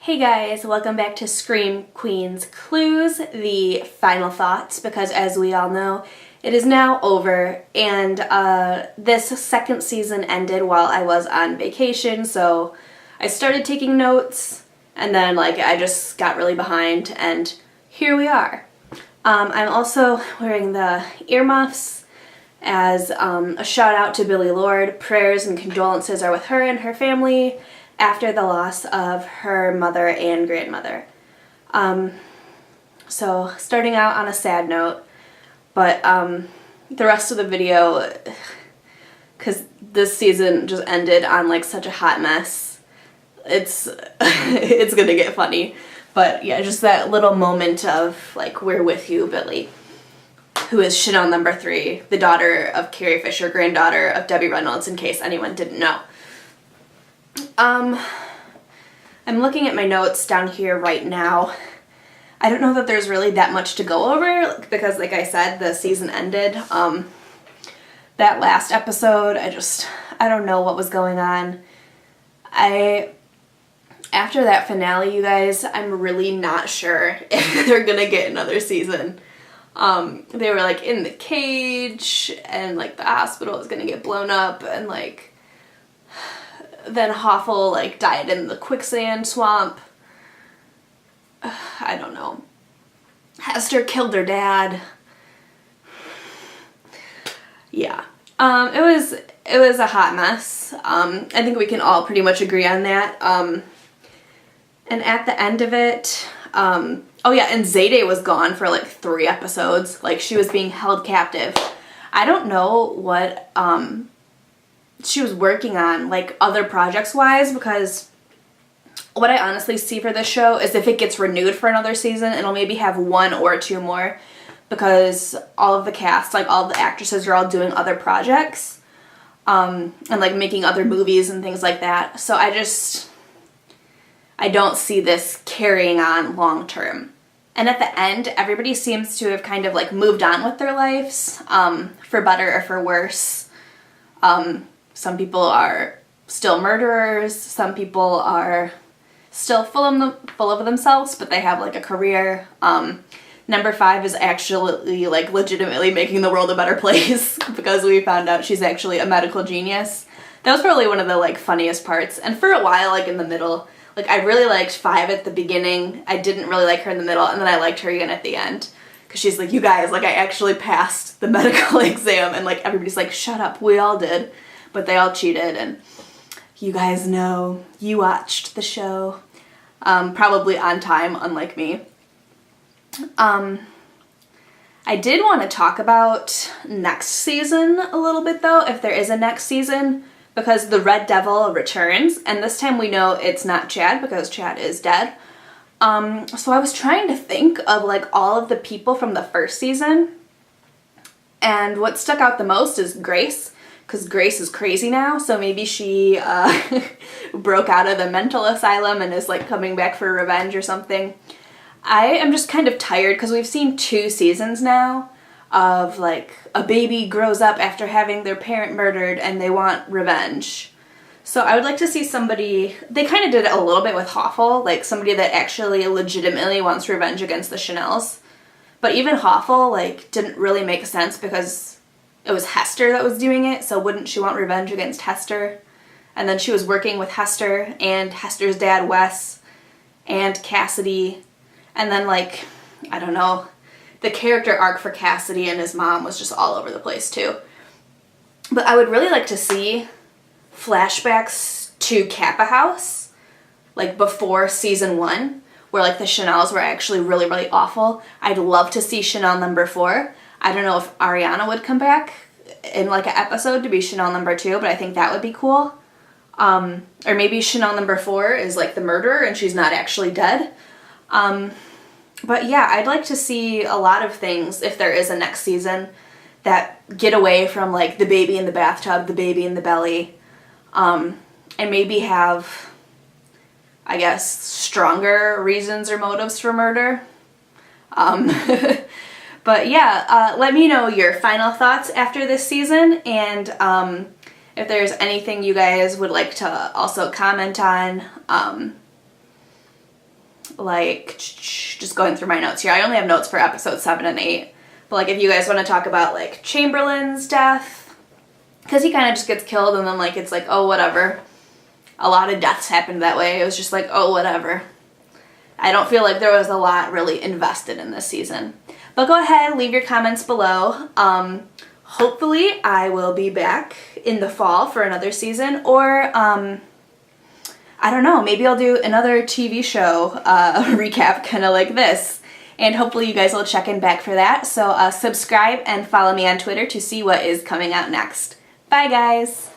Hey guys, welcome back to Scream Queens Clues, the final thoughts, because as we all know, it is now over, and this second season ended while I was on vacation, so I started taking notes, and then I just got really behind, and here we are. I'm also wearing the earmuffs as a shout out to Billie Lourd. Prayers and condolences are with her and her family after the loss of her mother and grandmother. So starting out on a sad note, but the rest of the video, because this season just ended on such a hot mess, it's it's gonna get funny. But yeah, just that little moment of we're with you, Billie, who is Chanel number 3, the daughter of Carrie Fisher, granddaughter of Debbie Reynolds, in case anyone didn't know. I'm looking at my notes down here right now. I don't know that there's really that much to go over because, like I said, the season ended. That last episode, I don't know what was going on. After that finale, you guys, I'm really not sure if they're gonna get another season. They were in the cage and the hospital was gonna get blown up and then Hoffel died in the quicksand swamp. I don't know. Hester killed her dad. Yeah. It was a hot mess. I think we can all pretty much agree on that. And at the end of it, oh yeah, and Zayday was gone for 3 episodes. She was being held captive. I don't know what she was working on, other projects-wise, because what I honestly see for this show is if it gets renewed for another season, it'll maybe have 1 or 2 more, because all of the cast, all the actresses are all doing other projects, and making other movies and things like that. So I don't see this carrying on long term. And at the end, everybody seems to have kind of moved on with their lives, for better or for worse. Some people are still murderers, some people are still full of themselves, but they have a career. Number 5 is actually legitimately making the world a better place because we found out she's actually a medical genius. That was probably one of the funniest parts. And for a while, in the middle, I really liked 5 at the beginning. I didn't really like her in the middle, and then I liked her again at the end. Because she's you guys, I actually passed the medical exam, and everybody's shut up, we all did. But they all cheated, and you guys know, you watched the show, probably on time, unlike me. I did want to talk about next season a little bit, though, if there is a next season, because the Red Devil returns, and this time we know it's not Chad, because Chad is dead. So I was trying to think of, all of the people from the first season, and what stuck out the most is Grace, because Grace is crazy now, so maybe she broke out of the mental asylum and is coming back for revenge or something. I am just kind of tired because we've seen 2 seasons now of a baby grows up after having their parent murdered and they want revenge. So I would like to see somebody, they kind of did it a little bit with Hoffel, somebody that actually legitimately wants revenge against the Chanels. But even Hoffel didn't really make sense because it was Hester that was doing it, so wouldn't she want revenge against Hester? And then she was working with Hester and Hester's dad, Wes, and Cassidy. And then, I don't know, the character arc for Cassidy and his mom was just all over the place, too. But I would really like to see flashbacks to Kappa House, before season 1, where, the Chanels were actually really, really awful. I'd love to see Chanel number 4. I don't know if Ariana would come back in an episode to be Chanel number 2, but I think that would be cool. Or maybe Chanel number 4 is the murderer and she's not actually dead. But yeah, I'd like to see a lot of things if there is a next season that get away from the baby in the bathtub, the baby in the belly, and maybe have, I guess, stronger reasons or motives for murder. But yeah, let me know your final thoughts after this season, and if there's anything you guys would like to also comment on. like, just going through my notes here. I only have notes for episodes 7 and 8. But like if you guys want to talk about like Chamberlain's death, because he kind of just gets killed and then like it's like, oh, whatever. A lot of deaths happened that way. It was just like, oh, whatever. I don't feel like there was a lot really invested in this season. But go ahead, leave your comments below. Hopefully I will be back in the fall for another season, or I don't know, maybe I'll do another TV show recap kind of like this. And hopefully you guys will check in back for that. So subscribe and follow me on Twitter to see what is coming out next. Bye guys!